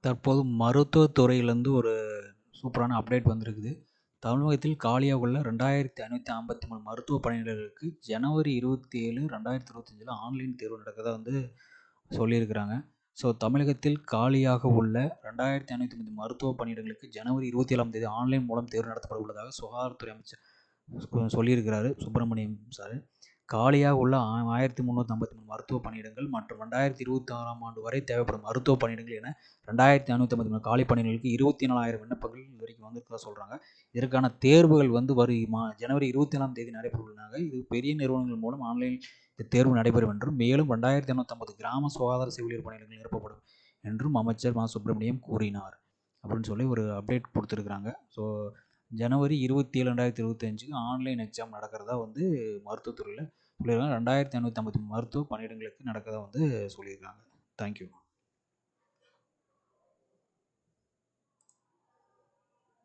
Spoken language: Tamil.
தற்போது மருத்துவத் துறையிலேருந்து ஒரு சூப்பரான அப்டேட் வந்திருக்குது. தமிழகத்தில் காலியாக உள்ள 2553 மருத்துவ பணியிடங்களுக்கு ஜனவரி 27, 2025 ஆன்லைன் தேர்வு நடக்கிறதா சொல்லியிருக்கிறாங்க. ஸோ தமிழகத்தில் காலியாக உள்ள 2553 மருத்துவ பணியிடங்களுக்கு ஜனவரி 27ஆம் தேதி ஆன்லைன் மூலம் தேர்வு நடத்தப்பட உள்ளதாக சுகாதாரத்துறை அமைச்சர் சொல்லியிருக்கிறாரு சுப்பிரமணியம் சார். காலியாக உள்ள 1353 மருத்துவ பணியிடங்கள் மற்றும் 2026ஆம் ஆண்டு வரை தேவைப்படும் மருத்துவ பணியிடங்கள் என 2553 காலி பணியிடங்களுக்கு 24,000 விண்ணப்பங்கள் இது வரைக்கும் வந்திருக்கிறதா சொல்கிறாங்க. இதற்கான தேர்வுகள் வரும் ஜனவரி 27ஆம் தேதி நடைபெற உள்ளதாக. இது பெரிய நிறுவனங்கள் மூலம் ஆன்லைன் தேர்வு நடைபெறும் என்றும், மேலும் 2,250 கிராம சுகாதார செவிலியர் பணியிடங்கள் நிரப்பப்படும் என்றும் அமைச்சர் மா சுப்பிரமணியம் கூறினார் அப்படின்னு சொல்லி ஒரு அப்டேட் கொடுத்துருக்குறாங்க. ஸோ ஜனவரி 27, 2025 ஆன்லைன் எக்ஸாம் நடக்கிறதா மருத்துவத்துறையில் சொல்லியிருக்காங்க. 2,553 மருத்துவ பணியிடங்களுக்கு நடக்கிறதா சொல்லியிருக்காங்க. தேங்க்யூ.